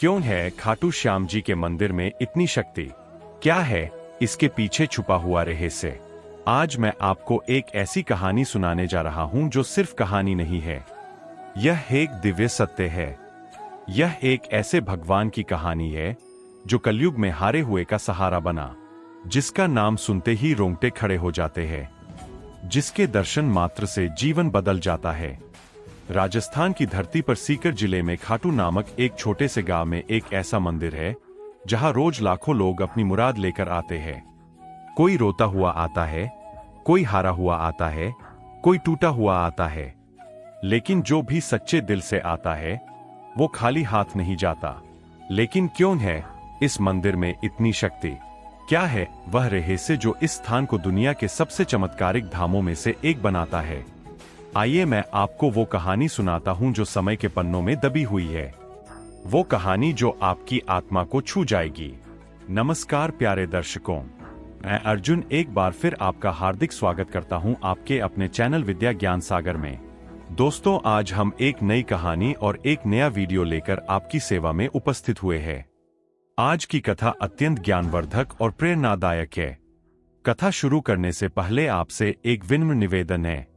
क्यों है खाटू श्याम जी के मंदिर में इतनी शक्ति? क्या है इसके पीछे छुपा हुआ रहस्य? आज मैं आपको एक ऐसी कहानी सुनाने जा रहा हूं जो सिर्फ कहानी नहीं है, यह एक दिव्य सत्य है। यह एक ऐसे भगवान की कहानी है जो कलयुग में हारे हुए का सहारा बना, जिसका नाम सुनते ही रोंगटे खड़े हो जाते हैं, जिसके दर्शन मात्र से जीवन बदल जाता है। राजस्थान की धरती पर सीकर जिले में खाटू नामक एक छोटे से गांव में एक ऐसा मंदिर है जहां रोज लाखों लोग अपनी मुराद लेकर आते हैं। कोई रोता हुआ आता है, कोई हारा हुआ आता है, कोई टूटा हुआ आता है, लेकिन जो भी सच्चे दिल से आता है वो खाली हाथ नहीं जाता। लेकिन क्यों है इस मंदिर में इतनी शक्ति? क्या है वह रहस्य जो इस स्थान को दुनिया के सबसे चमत्कारिक धामों में से एक बनाता है? आइए मैं आपको वो कहानी सुनाता हूं जो समय के पन्नों में दबी हुई है, वो कहानी जो आपकी आत्मा को छू जाएगी। नमस्कार प्यारे दर्शकों, मैं अर्जुन एक बार फिर आपका हार्दिक स्वागत करता हूं आपके अपने चैनल विद्या ज्ञान सागर में। दोस्तों, आज हम एक नई कहानी और एक नया वीडियो लेकर आपकी सेवा में उपस्थित हुए हैं। आज की कथा अत्यंत ज्ञानवर्धक और प्रेरणादायक है। कथा शुरू करने से पहले आपसे एक विनम्र निवेदन है।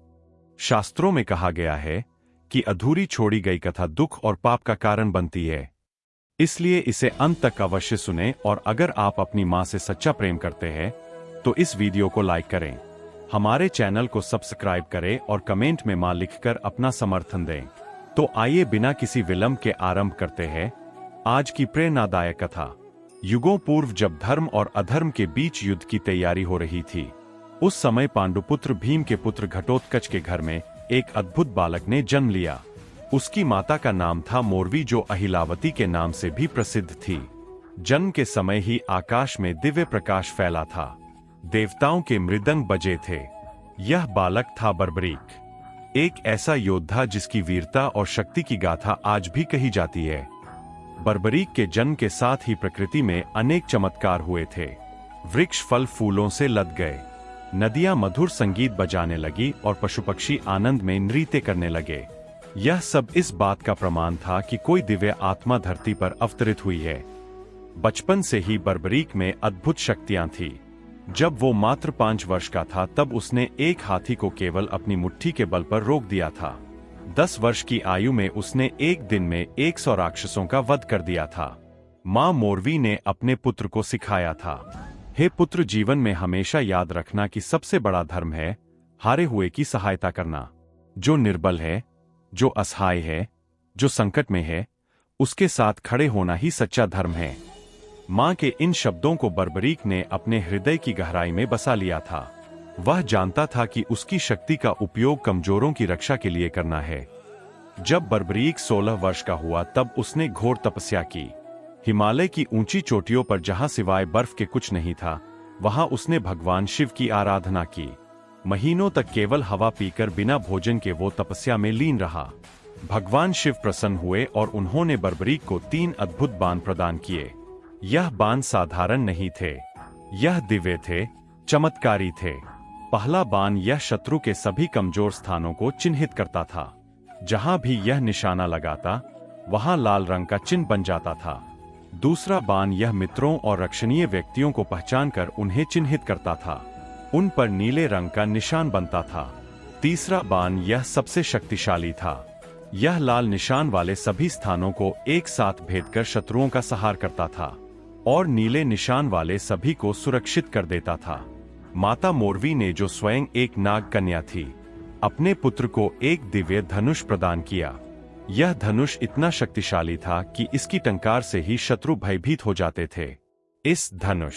शास्त्रों में कहा गया है कि अधूरी छोड़ी गई कथा दुख और पाप का कारण बनती है, इसलिए इसे अंत तक अवश्य सुनें। और अगर आप अपनी मां से सच्चा प्रेम करते हैं तो इस वीडियो को लाइक करें, हमारे चैनल को सब्सक्राइब करें और कमेंट में मां लिखकर अपना समर्थन दें। तो आइए बिना किसी विलंब के आरंभ करते हैं आज की प्रेरणादायक कथा। युगों पूर्व जब धर्म और अधर्म के बीच युद्ध की तैयारी हो रही थी, उस समय पांडुपुत्र भीम के पुत्र घटोत्कच के घर में एक अद्भुत बालक ने जन्म लिया। उसकी माता का नाम था मोरवी, जो अहिलावती के नाम से भी प्रसिद्ध थी। जन्म के समय ही आकाश में दिव्य प्रकाश फैला था, देवताओं के मृदंग बजे थे। यह बालक था बर्बरीक, एक ऐसा योद्धा जिसकी वीरता और शक्ति की गाथा आज भी कही जाती है। बर्बरीक के जन्म के साथ ही प्रकृति में अनेक चमत्कार हुए थे। वृक्ष फल फूलों से लद गए, नदियां मधुर संगीत बजाने लगी और पशु पक्षी आनंद में नृत्य करने लगे। यह सब इस बात का प्रमाण था कि कोई दिव्य आत्मा धरती पर अवतरित हुई है। बचपन से ही बर्बरीक में अद्भुत शक्तियां थी। जब वो मात्र 5 वर्ष का था तब उसने एक हाथी को केवल अपनी मुट्ठी के बल पर रोक दिया था। 10 वर्ष की आयु में उसने एक दिन में 100 राक्षसों का वध कर दिया था। मां मोरवी ने अपने पुत्र को सिखाया था, हे पुत्र, जीवन में हमेशा याद रखना कि सबसे बड़ा धर्म है हारे हुए की सहायता करना। जो निर्बल है, जो असहाय है, जो संकट में है, उसके साथ खड़े होना ही सच्चा धर्म है। मां के इन शब्दों को बर्बरीक ने अपने हृदय की गहराई में बसा लिया था। वह जानता था कि उसकी शक्ति का उपयोग कमजोरों की रक्षा के लिए करना है। जब बर्बरीक 16 वर्ष का हुआ तब उसने घोर तपस्या की। हिमालय की ऊंची चोटियों पर जहां सिवाय बर्फ के कुछ नहीं था, वहां उसने भगवान शिव की आराधना की। महीनों तक केवल हवा पीकर बिना भोजन के वो तपस्या में लीन रहा। भगवान शिव प्रसन्न हुए और उन्होंने बर्बरीक को 3 अद्भुत बाण प्रदान किए। यह बाण साधारण नहीं थे, यह दिव्य थे, चमत्कारी थे। पहला बाण यह शत्रु के सभी कमजोर स्थानों को चिन्हित करता था। जहां भी यह निशाना लगाता वहां लाल रंग का चिन्ह बन जाता था। दूसरा बाण यह मित्रों और रक्षणीय व्यक्तियों को पहचानकर उन्हें चिन्हित करता था, उन पर नीले रंग का निशान बनता था। तीसरा बाण यह सबसे शक्तिशाली था। यह लाल निशान वाले सभी स्थानों को एक साथ भेदकर शत्रुओं का संहार करता था और नीले निशान वाले सभी को सुरक्षित कर देता था। माता मोरवी ने, जो स्वयं एक नाग कन्या थी, अपने पुत्र को एक दिव्य धनुष प्रदान किया। यह धनुष इतना शक्तिशाली था कि इसकी टंकार से ही शत्रु भयभीत हो जाते थे। इस धनुष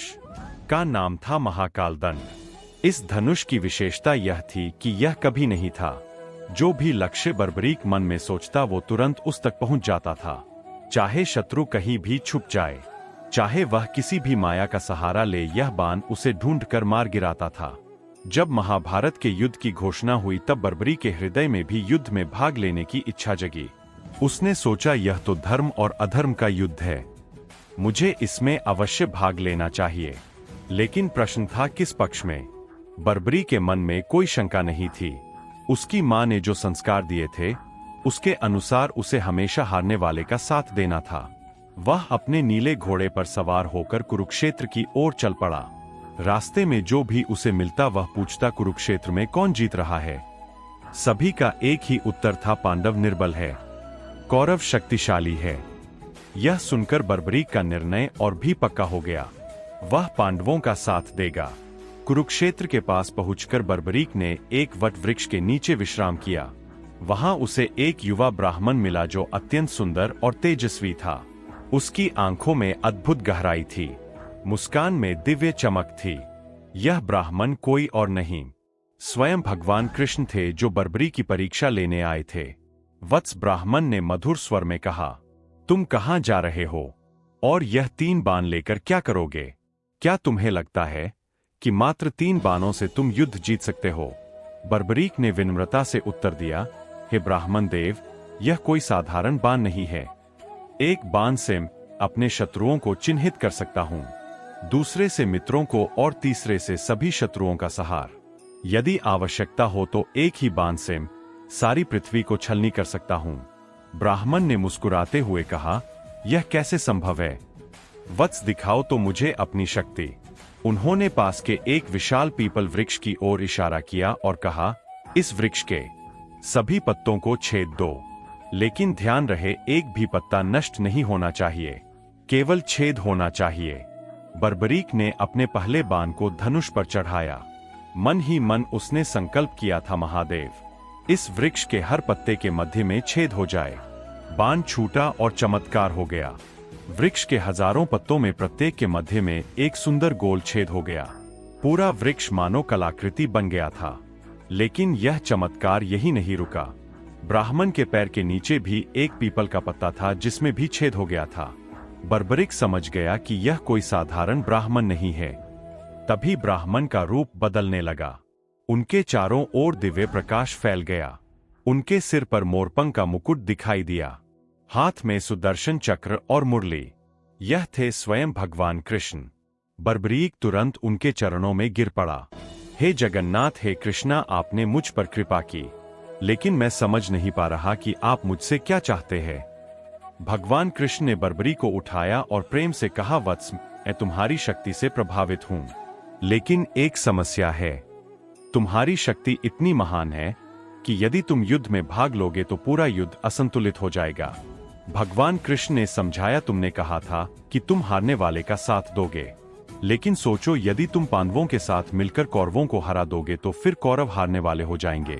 का नाम था महाकाल दंड। इस धनुष की विशेषता यह थी कि यह कभी नहीं था। जो भी लक्ष्य बर्बरीक मन में सोचता वो तुरंत उस तक पहुंच जाता था, चाहे शत्रु कहीं भी छुप जाए, चाहे वह किसी भी माया का सहारा ले, यह बाण उसे ढूंढकर मार गिराता था। जब महाभारत के युद्ध की घोषणा हुई तब बर्बरीक के हृदय में भी युद्ध में भाग लेने की इच्छा जगी। उसने सोचा, यह तो धर्म और अधर्म का युद्ध है, मुझे इसमें अवश्य भाग लेना चाहिए। लेकिन प्रश्न था किस पक्ष में? बर्बरीक के मन में कोई शंका नहीं थी। उसकी मां ने जो संस्कार दिए थे उसके अनुसार उसे हमेशा हारने वाले का साथ देना था। वह अपने नीले घोड़े पर सवार होकर कुरुक्षेत्र की ओर चल पड़ा। रास्ते में जो भी उसे मिलता वह पूछता, कुरुक्षेत्र में कौन जीत रहा है? सभी का एक ही उत्तर था, पांडव निर्बल है, कौरव शक्तिशाली है। यह सुनकर बर्बरीक का निर्णय और भी पक्का हो गया। वह पांडवों का साथ देगा। कुरुक्षेत्र के पास पहुंचकर बर्बरीक ने एक वट वृक्ष के नीचे विश्राम किया। वहां उसे एक युवा ब्राह्मण मिला जो अत्यंत सुंदर और तेजस्वी था। उसकी आंखों में अद्भुत गहराई थी, मुस्कान में दिव्य चमक थी। यह ब्राह्मण कोई और नहीं, स्वयं भगवान कृष्ण थे, जो बर्बरी की परीक्षा लेने आए थे। वत्स, ब्राह्मण ने मधुर स्वर में कहा, तुम कहां जा रहे हो और यह 3 बाण लेकर क्या करोगे? क्या तुम्हें लगता है कि मात्र 3 बाणों से तुम युद्ध जीत सकते हो? बर्बरीक ने विनम्रता से उत्तर दिया, हे ब्राह्मण देव, यह कोई साधारण बाण नहीं है। एक बाण से अपने शत्रुओं को चिन्हित कर सकता हूं, दूसरे से मित्रों को और तीसरे से सभी शत्रुओं का संहार। यदि आवश्यकता हो तो एक ही बाण से सारी पृथ्वी को छलनी कर सकता हूं। ब्राह्मण ने मुस्कुराते हुए कहा, यह कैसे संभव है? वत्स, दिखाओ तो मुझे अपनी शक्ति। उन्होंने पास के एक विशाल पीपल वृक्ष की ओर इशारा किया और कहा, इस वृक्ष के सभी पत्तों को छेद दो, लेकिन ध्यान रहे एक भी पत्ता नष्ट नहीं होना चाहिए, केवल छेद होना चाहिए। बर्बरीक ने अपने पहले बाण को धनुष पर चढ़ाया। मन ही मन उसने संकल्प किया था, महादेव, इस वृक्ष के हर पत्ते के मध्य में छेद हो जाए। बाण छूटा और चमत्कार हो गया। वृक्ष के हजारों पत्तों में प्रत्येक के मध्य में एक सुंदर गोल छेद हो गया। पूरा वृक्ष मानो कलाकृति बन गया था। लेकिन यह चमत्कार यही नहीं रुका। ब्राह्मण के पैर के नीचे भी एक पीपल का पत्ता था जिसमें भी छेद हो गया था। बर्बरीक समझ गया कि यह कोई साधारण ब्राह्मण नहीं है। तभी ब्राह्मण का रूप बदलने लगा। उनके चारों ओर दिव्य प्रकाश फैल गया। उनके सिर पर मोरपंख का मुकुट दिखाई दिया, हाथ में सुदर्शन चक्र और मुरली। यह थे स्वयं भगवान कृष्ण। बर्बरीक तुरंत उनके चरणों में गिर पड़ा। हे जगन्नाथ, हे कृष्णा, आपने मुझ पर कृपा की, लेकिन मैं समझ नहीं पा रहा कि आप मुझसे क्या चाहते हैं। भगवान कृष्ण ने बर्बरी को उठाया और प्रेम से कहा, वत्स, मैं तुम्हारी शक्ति से प्रभावित हूं, लेकिन एक समस्या है। तुम्हारी शक्ति इतनी महान है कि यदि तुम युद्ध में भाग लोगे तो पूरा युद्ध असंतुलित हो जाएगा। भगवान कृष्ण ने समझाया, तुमने कहा था कि तुम हारने वाले का साथ दोगे, लेकिन सोचो, यदि तुम पांडवों के साथ मिलकर कौरवों को हरा दोगे तो फिर कौरव हारने वाले हो जाएंगे।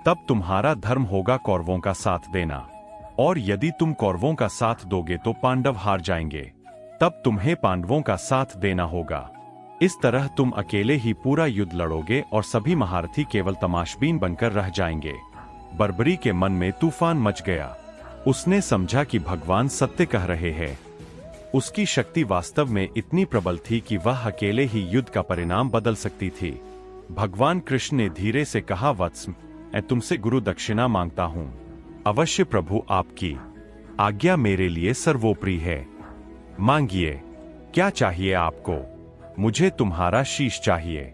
तब तुम्हारा धर्म होगा कौरवों का साथ देना, और यदि तुम कौरवों का साथ दोगे तो पांडव हार जाएंगे। तब तुम्हें पांडवों का साथ देना होगा। इस तरह तुम अकेले ही पूरा युद्ध लड़ोगे और सभी महारथी केवल तमाशबीन बनकर रह जाएंगे। बर्बरी के मन में तूफान मच गया। उसने समझा कि भगवान सत्य कह रहे हैं। उसकी शक्ति वास्तव में इतनी प्रबल थी कि वह अकेले ही युद्ध का परिणाम बदल सकती थी। भगवान कृष्ण ने धीरे से कहा, वत्स, मैं तुमसे गुरु दक्षिणा मांगता हूं। अवश्य प्रभु, आपकी आज्ञा मेरे लिए सर्वोपरि है। मांगिए, क्या चाहिए आपको? मुझे तुम्हारा शीश चाहिए।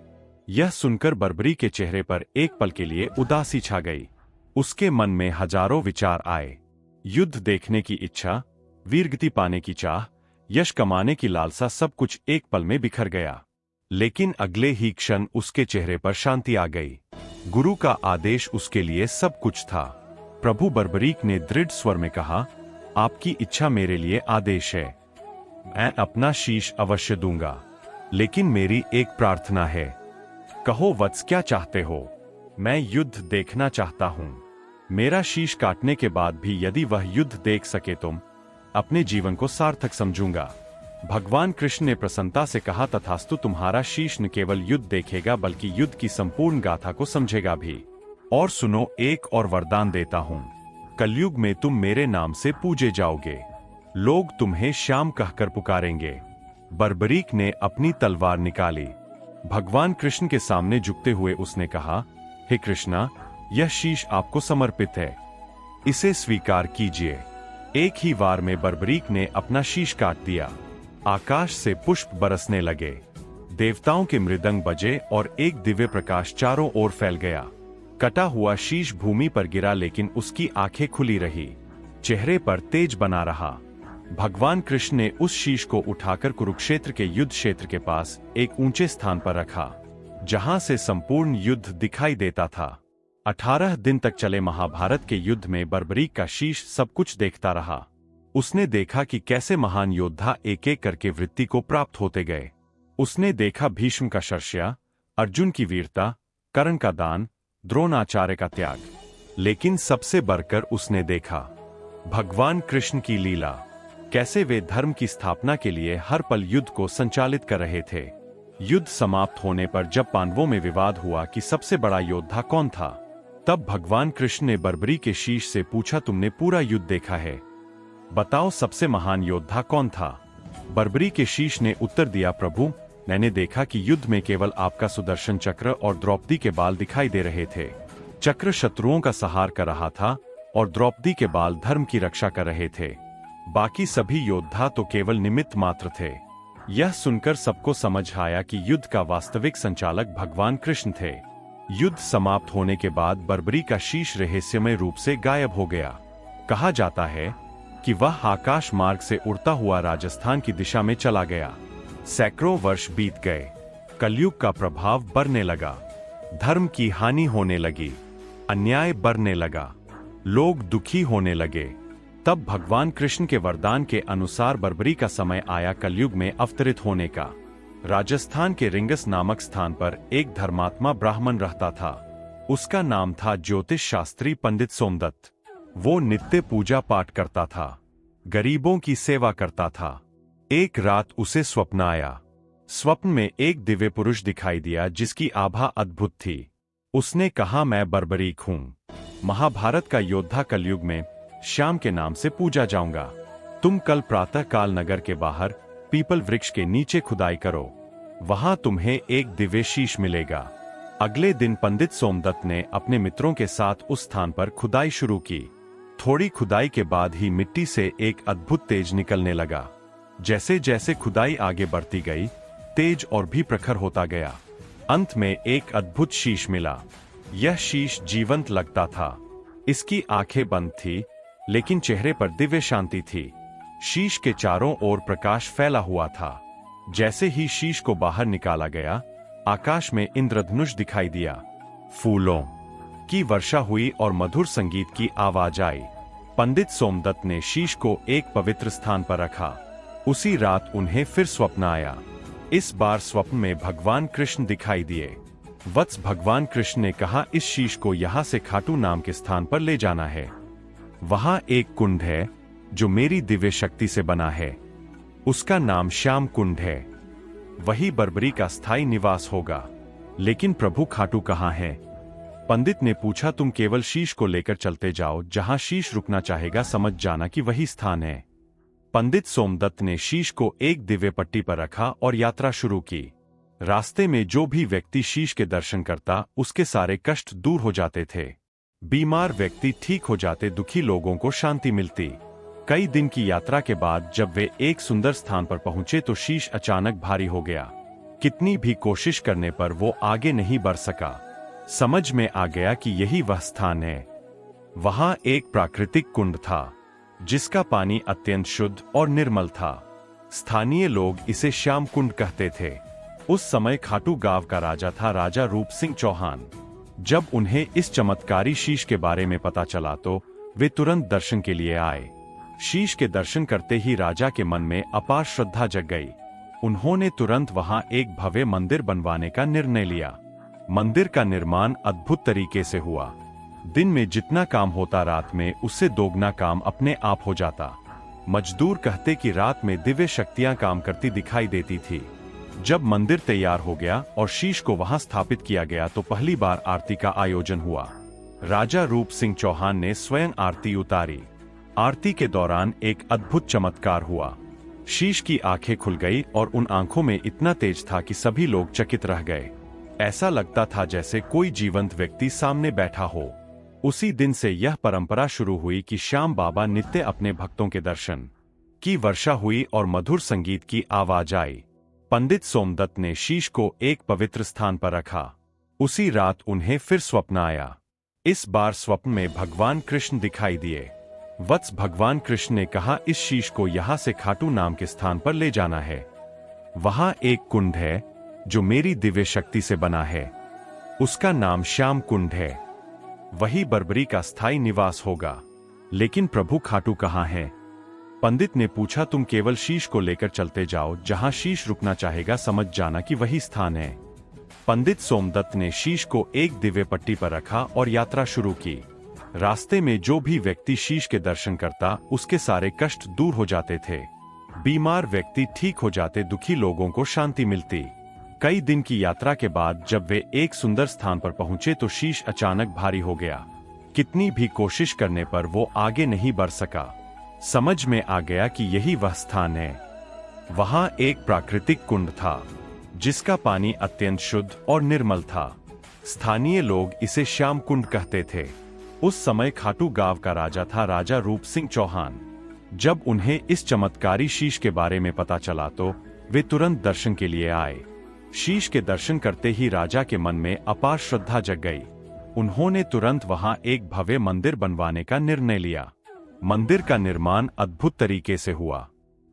यह सुनकर बर्बरी के चेहरे पर एक पल के लिए उदासी छा गई। उसके मन में हजारों विचार आए। युद्ध देखने की इच्छा, वीरगति पाने की चाह, यश कमाने की लालसा, सब कुछ एक पल में बिखर गया। लेकिन अगले ही क्षण उसके चेहरे पर शांति आ गई। गुरु का आदेश उसके लिए सब कुछ था। प्रभु, बर्बरीक ने दृढ़ स्वर में कहा, आपकी इच्छा मेरे लिए आदेश है। मैं अपना शीश अवश्य दूंगा, लेकिन मेरी एक प्रार्थना है। कहो वत्स, क्या चाहते हो? मैं युद्ध देखना चाहता हूं। मेरा शीश काटने के बाद भी यदि वह युद्ध देख सके तो अपने जीवन को सार्थक समझूंगा। भगवान कृष्ण ने प्रसन्नता से कहा, तथास्तु, तुम्हारा शीश न केवल युद्ध देखेगा बल्कि युद्ध की संपूर्ण गाथा को समझेगा भी। और सुनो, एक और वरदान देता हूं। कलयुग में तुम मेरे नाम से पूजे जाओगे। लोग तुम्हें श्याम कहकर पुकारेंगे। बर्बरीक ने अपनी तलवार निकाली। भगवान कृष्ण के सामने झुकते हुए उसने कहा, हे कृष्णा, यह शीश आपको समर्पित है, इसे स्वीकार कीजिए। एक ही वार में बर्बरीक ने अपना शीश काट दिया। आकाश से पुष्प बरसने लगे, देवताओं के मृदंग बजे और एक दिव्य प्रकाश चारों ओर फैल गया। कटा हुआ शीश भूमि पर गिरा, लेकिन उसकी आंखें खुली रही, चेहरे पर तेज बना रहा। भगवान कृष्ण ने उस शीश को उठाकर कुरुक्षेत्र के युद्ध क्षेत्र के पास एक ऊंचे स्थान पर रखा, जहां से संपूर्ण युद्ध दिखाई देता था। 18 दिन तक चले महाभारत के युद्ध में बर्बरीक का शीश सब कुछ देखता रहा। उसने देखा कि कैसे महान योद्धा एक एक करके वृत्ति को प्राप्त होते गए। उसने देखा भीष्म का शौर्य, अर्जुन की वीरता, कर्ण का दान, द्रोणाचार्य का त्याग, लेकिन सबसे बढ़कर उसने देखा भगवान कृष्ण की लीला, कैसे वे धर्म की स्थापना के लिए हर पल युद्ध को संचालित कर रहे थे। युद्ध समाप्त होने पर जब पांडवों में विवाद हुआ कि सबसे बड़ा योद्धा कौन था, तब भगवान कृष्ण ने बर्बरी के शीश से पूछा, तुमने पूरा युद्ध देखा है, बताओ सबसे महान योद्धा कौन था। बर्बरी के शीश ने उत्तर दिया, प्रभु, मैंने देखा कि युद्ध में केवल आपका सुदर्शन चक्र और द्रौपदी के बाल दिखाई दे रहे थे। चक्र शत्रुओं का संहार कर रहा था और द्रौपदी के बाल धर्म की रक्षा कर रहे थे। बाकी सभी योद्धा तो केवल निमित्त मात्र थे। यह सुनकर सबको समझ आया कि युद्ध का वास्तविक संचालक भगवान कृष्ण थे। युद्ध समाप्त होने के बाद बर्बरी का शीश रहस्यमय रूप से गायब हो गया। कहा जाता है कि वह आकाश मार्ग से उड़ता हुआ राजस्थान की दिशा में चला गया। सैकड़ों वर्ष बीत गए, कलयुग का प्रभाव बढ़ने लगा, धर्म की हानि होने लगी, अन्याय बढ़ने लगा, लोग दुखी होने लगे। तब भगवान कृष्ण के वरदान के अनुसार बर्बरी का समय आया कलयुग में अवतरित होने का। राजस्थान के रिंगस नामक स्थान पर एक धर्मात्मा ब्राह्मण रहता था। उसका नाम था ज्योतिष शास्त्री पंडित सोमदत्त। वो नित्य पूजा पाठ करता था, गरीबों की सेवा करता था। एक रात उसे स्वप्न आया। स्वप्न में एक दिव्य पुरुष दिखाई दिया जिसकी आभा अद्भुत थी। उसने कहा, मैं बर्बरीक हूं, महाभारत का योद्धा, कलयुग में श्याम के नाम से पूजा जाऊंगा। तुम कल प्रातः काल नगर के बाहर पीपल वृक्ष के नीचे खुदाई करो, वहां तुम्हें एक दिव्य शीश मिलेगा। अगले दिन पंडित सोमदत्त ने अपने मित्रों के साथ उस स्थान पर खुदाई शुरू की। थोड़ी खुदाई के बाद ही मिट्टी से एक अद्भुत तेज निकलने लगा। जैसे जैसे खुदाई आगे बढ़ती गई, तेज और भी प्रखर होता गया। अंत में एक अद्भुत शीश मिला। यह शीश जीवंत लगता था। इसकी आंखें बंद थी, लेकिन चेहरे पर दिव्य शांति थी। शीश के चारों ओर प्रकाश फैला हुआ था। जैसे ही शीश को बाहर निकाला गया, आकाश में इंद्रधनुष दिखाई दिया। फूलों की वर्षा हुई और मधुर संगीत की आवाज आई। पंडित सोमदत्त ने शीश को एक पवित्र स्थान पर रखा। उसी रात उन्हें फिर स्वप्न आया। इस बार स्वप्न में भगवान कृष्ण दिखाई दिए। वत्स, भगवान कृष्ण ने कहा, इस शीश को यहाँ से खाटू नाम के स्थान पर ले जाना है। वहां एक कुंड है जो मेरी दिव्य शक्ति से बना है। उसका नाम श्याम कुंड है। वही बर्बरी का स्थायी निवास होगा। लेकिन प्रभु, खाटू कहाँ है? पंडित ने पूछा, तुम केवल शीश को लेकर चलते जाओ, जहां शीश रुकना चाहेगा समझ जाना कि वही स्थान है। पंडित सोमदत्त ने शीश को एक दिव्य पट्टी पर रखा और यात्रा शुरू की। रास्ते में जो भी व्यक्ति शीश के दर्शन करता, उसके सारे कष्ट दूर हो जाते थे। बीमार व्यक्ति ठीक हो जाते, दुखी लोगों को शांति मिलती। कई दिन की यात्रा के बाद जब वे एक सुंदर स्थान पर पहुंचे तो शीश अचानक भारी हो गया। कितनी भी कोशिश करने पर वो आगे नहीं बढ़ सका। समझ में आ गया कि यही वह स्थान है। वहां एक प्राकृतिक कुंड था, जिसका पानी अत्यंत शुद्ध और निर्मल था। स्थानीय लोग इसे श्याम कुंड कहते थे। उस समय खाटू गांव का राजा था, राजा रूप सिंह चौहान। जब उन्हें इस चमत्कारी शीश के बारे में पता चला तो वे तुरंत दर्शन के लिए आए। शीश के दर्शन करते ही राजा के मन में अपार श्रद्धा जग गई। उन्होंने तुरंत वहां एक भव्य मंदिर बनवाने का निर्णय लिया। मंदिर का निर्माण अद्भुत तरीके से हुआ। दिन में जितना काम होता, रात में उससे दोगुना काम अपने आप हो जाता। मजदूर कहते कि रात में दिव्य शक्तियां काम करती दिखाई देती थी। जब मंदिर तैयार हो गया और शीश को वहां स्थापित किया गया तो पहली बार आरती का आयोजन हुआ। राजा रूप सिंह चौहान ने स्वयं आरती उतारी। आरती के दौरान एक अद्भुत चमत्कार हुआ। शीश की आंखें खुल गई और उन आंखों में इतना तेज था कि सभी लोग चकित रह गए। ऐसा लगता था जैसे कोई जीवंत व्यक्ति सामने बैठा हो। उसी दिन से यह परंपरा शुरू हुई कि श्याम बाबा नित्य अपने भक्तों के दर्शन की वर्षा हुई और मधुर संगीत की आवाज आई। पंडित सोमदत्त ने शीश को एक पवित्र स्थान पर रखा। उसी रात उन्हें फिर स्वप्न आया। इस बार स्वप्न में भगवान कृष्ण दिखाई दिए। वत्स भगवान कृष्ण ने कहा, इस शीश को यहाँ से खाटू नाम के स्थान पर ले जाना है। वहां एक कुंड है जो मेरी दिव्य शक्ति से बना है। उसका नाम श्याम कुंड है। वही बर्बरी का स्थायी निवास होगा। लेकिन प्रभु खाटू कहाँ है? पंडित ने पूछा, तुम केवल शीश को लेकर चलते जाओ, जहां शीश रुकना चाहेगा समझ जाना कि वही स्थान है। पंडित सोमदत्त ने शीश को एक दिव्य पट्टी पर रखा और यात्रा शुरू की। रास्ते में जो भी व्यक्ति शीश के दर्शन करता, उसके सारे कष्ट दूर हो जाते थे। बीमार व्यक्ति ठीक हो जाते, दुखी लोगों को शांति मिलती। कई दिन की यात्रा के बाद जब वे एक सुंदर स्थान पर पहुंचे तो शीश अचानक भारी हो गया। कितनी भी कोशिश करने पर वो आगे नहीं बढ़ सका। समझ में आ गया कि यही वह स्थान है। वहां एक प्राकृतिक कुंड था जिसका पानी अत्यंत शुद्ध और निर्मल था। स्थानीय लोग इसे श्याम कुंड कहते थे। उस समय खाटू गांव का राजा था, राजा रूप सिंह चौहान। जब उन्हें इस चमत्कारी शीश के बारे में पता चला तो वे तुरंत दर्शन के लिए आए। शीश के दर्शन करते ही राजा के मन में अपार श्रद्धा जग गई। उन्होंने तुरंत वहां एक भव्य मंदिर बनवाने का निर्णय लिया। मंदिर का निर्माण अद्भुत तरीके से हुआ।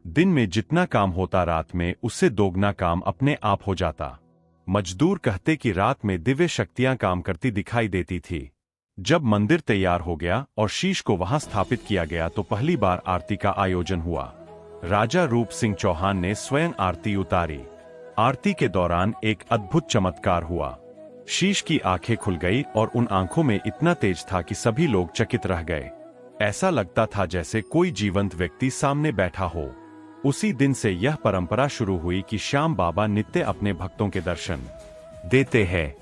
दिन में जितना काम होता, रात में उससे दोगुना काम अपने आप हो जाता। मजदूर कहते कि रात में दिव्य शक्तियां काम करती दिखाई देती थी। जब मंदिर तैयार हो गया और शीश को वहां स्थापित किया गया तो पहली बार आरती का आयोजन हुआ। राजा रूप सिंह चौहान ने स्वयं आरती उतारी। आरती के दौरान एक अद्भुत चमत्कार हुआ। शीश की आंखें खुल गई और उन आंखों में इतना तेज था कि सभी लोग चकित रह गए। ऐसा लगता था जैसे कोई जीवंत व्यक्ति सामने बैठा हो। उसी दिन से यह परंपरा शुरू हुई कि श्याम बाबा नित्य अपने भक्तों के दर्शन देते हैं।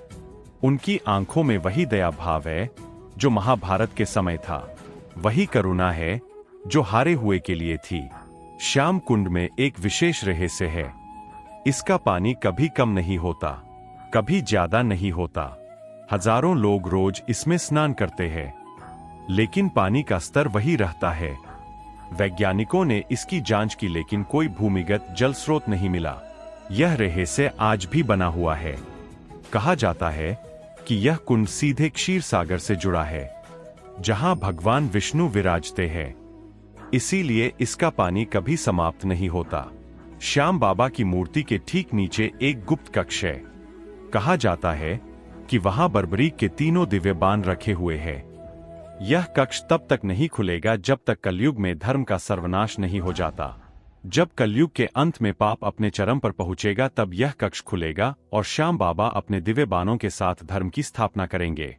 उनकी आंखों में वही दया भाव है जो महाभारत के समय था। वही करुणा है जो हारे हुए के लिए थी। श्याम कुंड में एक विशेष रहस्य है। इसका पानी कभी कम नहीं होता, कभी ज्यादा नहीं होता। हजारों लोग रोज इसमें स्नान करते हैं, लेकिन पानी का स्तर वही रहता है। वैज्ञानिकों ने इसकी जांच की, लेकिन कोई भूमिगत जल स्रोत नहीं मिला। यह रहस्य आज भी बना हुआ है। कहा जाता है कि यह कुंड सीधे क्षीर सागर से जुड़ा है, जहां भगवान विष्णु विराजते हैं। इसीलिए इसका पानी कभी समाप्त नहीं होता। श्याम बाबा की मूर्ति के ठीक नीचे एक गुप्त कक्ष है। कहा जाता है कि वहां बर्बरीक के तीनों दिव्य बाण रखे हुए हैं। यह कक्ष तब तक नहीं खुलेगा जब तक कलयुग में धर्म का सर्वनाश नहीं हो जाता। जब कलयुग के अंत में पाप अपने चरम पर पहुंचेगा तब यह कक्ष खुलेगा और श्याम बाबा अपने दिव्य बाणों के साथ धर्म की स्थापना करेंगे।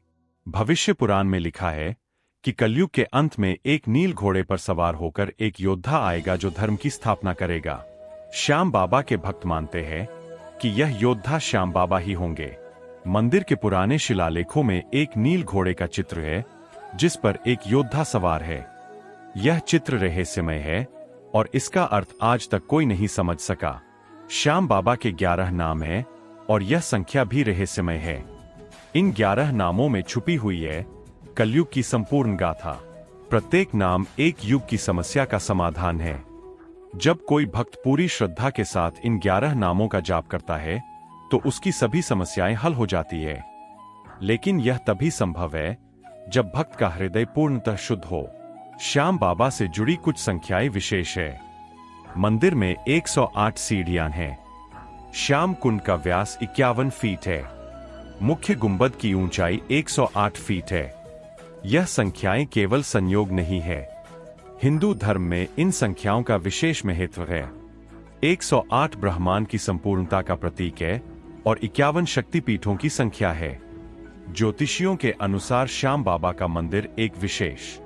भविष्य पुराण में लिखा है कि कलयुग के अंत में एक नील घोड़े पर सवार होकर एक योद्धा आएगा जो धर्म की स्थापना करेगा। श्याम बाबा के भक्त मानते हैं कि यह योद्धा श्याम बाबा ही होंगे। मंदिर के पुराने शिलालेखों में एक नील घोड़े का चित्र है जिस पर एक योद्धा सवार है। यह चित्र रहस्यमय है और इसका अर्थ आज तक कोई नहीं समझ सका। श्याम बाबा के 11 नाम हैं और यह संख्या भी रहस्यमय है। इन 11 नामों में छुपी हुई है कलयुग की संपूर्ण गाथा। प्रत्येक नाम एक युग की समस्या का समाधान है। जब कोई भक्त पूरी श्रद्धा के साथ इन 11 नामों का जाप करता है तो उसकी सभी समस्याएं हल हो जाती है। लेकिन यह तभी संभव है जब भक्त का हृदय पूर्णतः शुद्ध हो। श्याम बाबा से जुड़ी कुछ संख्याएं विशेष है। मंदिर में 108 सीढ़ियां हैं। श्याम कुंड का व्यास 51 फीट है। मुख्य गुंबद की ऊंचाई 108 फीट है। यह संख्याएं केवल संयोग नहीं है। हिंदू धर्म में इन संख्याओं का विशेष महत्व है। 108 ब्रह्मांड की संपूर्णता का प्रतीक है और 51 शक्तिपीठों की संख्या है। ज्योतिषियों के अनुसार श्याम बाबा का मंदिर एक विशेष